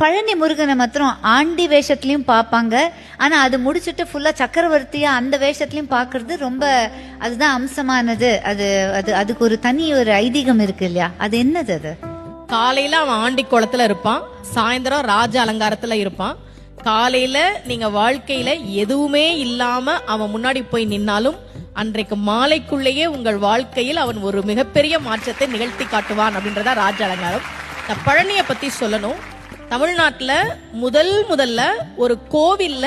பழனி முருகனை மாத்திரம் ஆண்டி வேஷத்துலயும் பாப்பாங்க. ஆனா அது முடிச்சுட்டு ஃபுல்லா சக்கரவர்த்தியா அந்த வேஷத்துலயும் பாக்குறது ரொம்ப அதுதான் அம்சமானது. அது அது அதுக்கு ஒரு தனி ஒரு ஐதீகம் இருக்கு இல்லையா? அது என்னது? அது காலையில அவன் ஆண்டி குளத்துல இருப்பான், சாயந்தரம் ராஜ அலங்காரத்துல இருப்பான். காலையில நீங்க வாழ்க்கையில எதுவுமே இல்லாம அவன் முன்னாடி போய் நின்னாலும் அன்றைக்கு மாலைக்குள்ளேயே உங்கள் வாழ்க்கையில் அவன் ஒரு மிகப்பெரிய மாற்றத்தை நிகழ்த்தி காட்டுவான் அப்படின்றதா ராஜ அலங்காரம். நான் பழனிய பத்தி சொல்லணும். தமிழ்நாட்டுல முதல்ல ஒரு கோவில்ல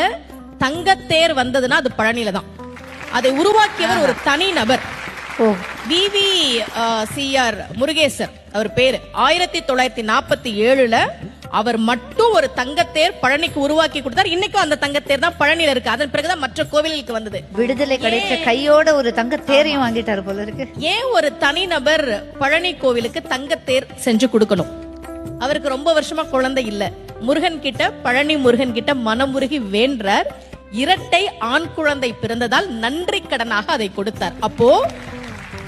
தங்கத்தேர் வந்ததுன்னா அது பழனியில தான். அதை உருவாக்கியவர் ஒரு தனி நபர். VVCR முருகேசர் அவர் பேரு. 1947 அவர் மட்டும் ஒரு தங்கத்தேர் பழனிக்கு உருவாக்கி கொடுத்தார். இன்னைக்கும் அந்த தங்கத்தேர் தான் பழனியில இருக்கு. அதன் பிறகுதான் மற்ற கோவிலுக்கு வந்தது. விடுதலை கிடைச்ச கையோட ஒரு தங்கத்தேரையும் வாங்கிட்டாரு போல இருக்கு. ஏன் ஒரு தனிநபர் பழனி கோவிலுக்கு தங்கத்தேர் செஞ்சு கொடுக்கணும்? அவருக்கு ரொம்ப வருஷமா குழந்தை இல்ல. முருகன் கிட்ட, பழனி முருகன் கிட்ட மனமுருகி வேண்டார். இரட்டை ஆண் குழந்தை பிறந்ததால் நன்றி கடனாக அதை கொடுத்தார். அப்போ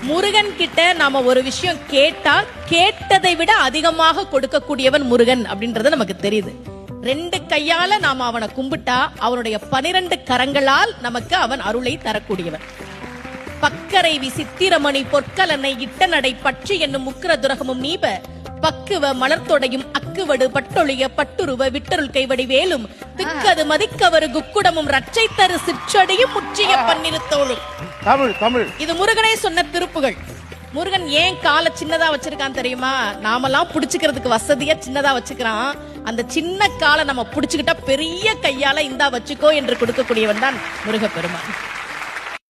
முருகன் கிட்ட நாம ஒரு விஷயம் கேட்டா கேட்டதை விட அதிகமாக கொடுக்கக்கூடியவன் முருகன் அப்படின்றது நமக்கு தெரியுது. 2 கையால நாம அவனை கும்பிட்டா அவனுடைய 12 கரங்களால் நமக்கு அவன் அருளை தரக்கூடியவன். பக்கரைவி சித்திரமணி பொற்கலனை இட்ட நடை பற்றி என்னும் முக்கிர துரகமும் நீப பக்குவ மலர்த்தொடையும் அக்குவடு பட்டொழிய பட்டுருவ விட்டருள் கைவடி வேலும் திக்கது மதிக்கவரு குக்குடமும் ரச்சை தரு சிற்றடியும் முற்றிய பன்னிருத்தோளும். தமிழ் இது முருகனே சொன்ன திருப்புகள். முருகன் ஏன் காலை சின்னதா வச்சிருக்கான் தெரியுமா? நாமெல்லாம் புடிச்சுக்கிறதுக்கு வசதியா சின்னதா வச்சுக்கிறான். அந்த சின்ன காலை நம்ம புடிச்சுக்கிட்டா பெரிய கையால இந்தா வச்சுக்கோ என்று கொடுக்கக்கூடியவன் தான் முருக பெருமான்.